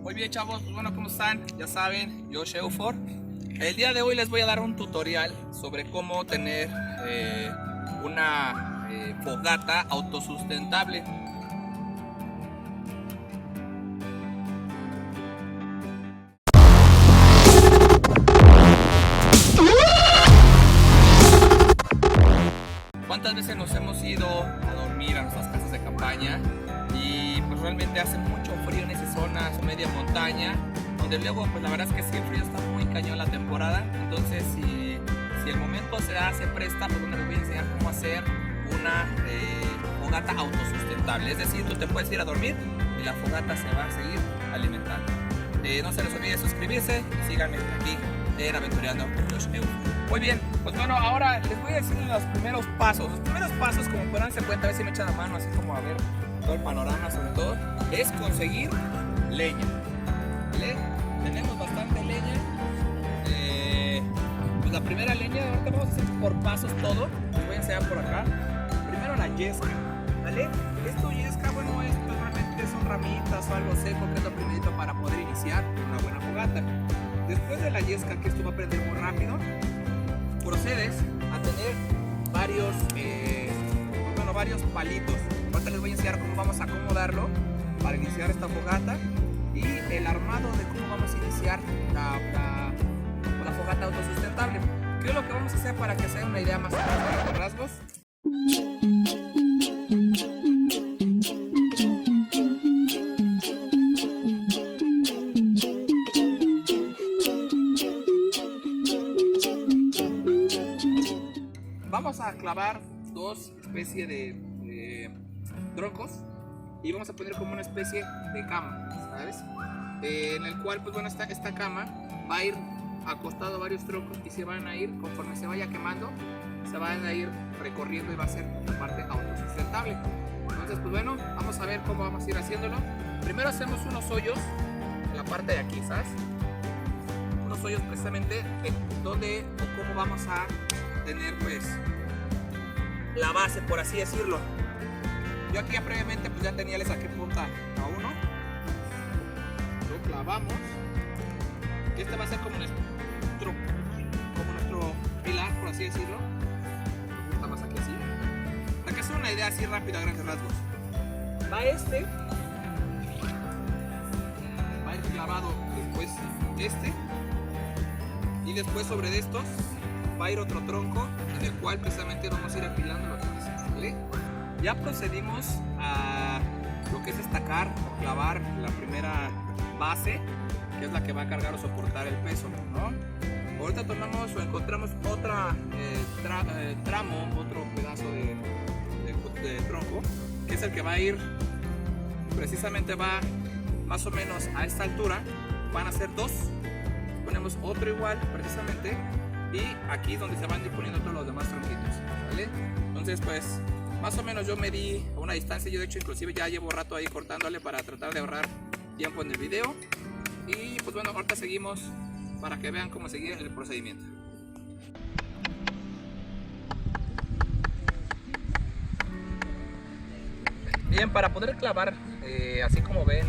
Muy bien, chavos, pues bueno, ¿cómo están? Ya saben, yo Sheufor. El día de hoy les voy a dar un tutorial sobre cómo tener una fogata autosustentable. ¿Cuántas veces nos hemos ido a dormir a nuestras casas de campaña y pues realmente hace mucho frío en esas zonas, media montaña, donde luego pues la verdad es que sí, el frío está muy cañón la temporada? Entonces si el momento se presta, pues bueno, les voy a enseñar cómo hacer una fogata autosustentable. Es decir, tú te puedes ir a dormir y la fogata se va a seguir alimentando. No se les olvide suscribirse y síganme aquí en Aventureando con Josh Evo. Muy bien, pues bueno, ahora les voy a decir los primeros pasos. Los primeros pasos, como podrán darse cuenta, a ver si me echan la mano, así como a ver todo el panorama sobre todo, es conseguir leña. ¿Vale? Tenemos bastante leña. Pues la primera leña, ahorita vamos a hacer por pasos todo. Les voy a enseñar por acá. Primero la yesca, ¿vale? Esto yesca, bueno, esto realmente son ramitas o algo seco, que es lo primerito para poder iniciar una buena fogata. Después de la yesca, que esto va a prender muy rápido, procedes a tener varios palitos. Ahorita les voy a enseñar cómo vamos a acomodarlo para iniciar esta fogata y el armado de cómo vamos a iniciar la fogata autosustentable. ¿Qué es lo que vamos a hacer para que sea una idea más clara de rasgos? Vamos a clavar dos especies de troncos y vamos a poner como una especie de cama, ¿sabes? En el cual, pues bueno, esta cama va a ir acostado a varios troncos y se van a ir, conforme se vaya quemando, se van a ir recorriendo y va a ser una parte autosustentable. Entonces, pues bueno, vamos a ver cómo vamos a ir haciéndolo. Primero hacemos unos hoyos en la parte de aquí, ¿sabes? Unos hoyos precisamente donde o cómo vamos a tener pues la base, por así decirlo. Yo aquí ya previamente pues ya tenía, le saqué punta a uno, lo clavamos. Este va a ser como nuestro pilar, por así decirlo. Está más aquí así, para que sea una idea así rápida a grandes rasgos. Va a ir clavado después y después sobre estos va a ir otro tronco en el cual precisamente vamos a ir apilando lo demás, ¿vale? Ya procedimos a lo que es estacar o clavar la primera base, que es la que va a cargar o soportar el peso, ¿no? Ahorita tomamos o encontramos otra tramo, otro pedazo de tronco, que es el que va a ir, precisamente va más o menos a esta altura. Van a ser dos, ponemos otro igual precisamente, y aquí donde se van a ir poniendo todos los demás tronquitos, ¿vale? Entonces pues más o menos yo medí una distancia. Yo de hecho inclusive ya llevo rato ahí cortándole para tratar de ahorrar tiempo en el video. Y pues bueno, ahorita seguimos para que vean cómo seguir el procedimiento. Bien, para poder clavar así como ven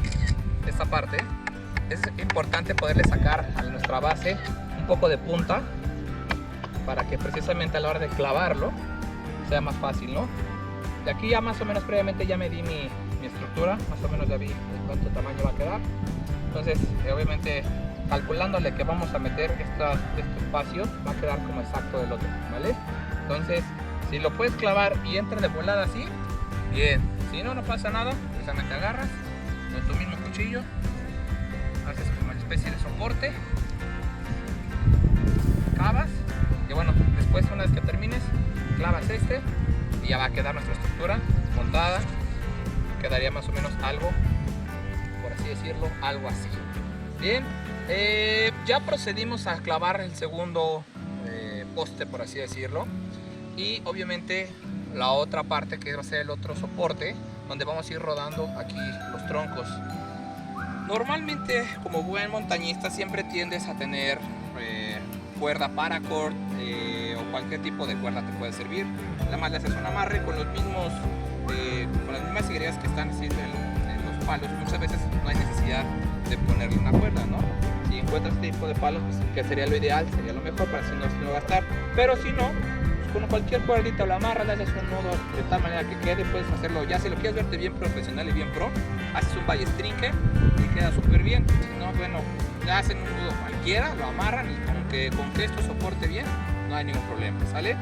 esta parte, es importante poderle sacar a nuestra base un poco de punta, para que precisamente a la hora de clavarlo sea más fácil, ¿no? De aquí ya más o menos previamente ya medí mi estructura, más o menos ya vi cuánto tamaño va a quedar. Entonces obviamente calculándole que vamos a meter este espacio, va a quedar como exacto del otro, ¿vale? Entonces si lo puedes clavar y entra de volada así, bien. Si no, no pasa nada, precisamente agarras con tu mismo cuchillo, haces como una especie de soporte, cavas. Y bueno, después una vez que termines, clavas y ya va a quedar nuestra estructura montada. Quedaría más o menos algo, por así decirlo, algo así. Bien, ya procedimos a clavar el segundo poste, por así decirlo. Y obviamente la otra parte, que va a ser el otro soporte, donde vamos a ir rodando aquí los troncos. Normalmente, como buen montañista, siempre tiendes a tener cuerda paracord o cualquier tipo de cuerda te puede servir. Nada más le haces un amarre con las mismas higueras que están así en los palos. Muchas veces no hay necesidad de ponerle una cuerda, ¿no? Si encuentras este tipo de palos, pues, que sería lo ideal, sería lo mejor para así no gastar. Pero si no, pues, con cualquier cuerdita lo amarras, le haces un nudo de tal manera que quede, puedes hacerlo, ya si lo quieres verte bien profesional y bien pro, haces un ballestrinque y queda súper bien. Si no, bueno, le hacen un nudo cualquiera, lo amarran y con que esto soporte bien, no hay ningún problema, ¿sale?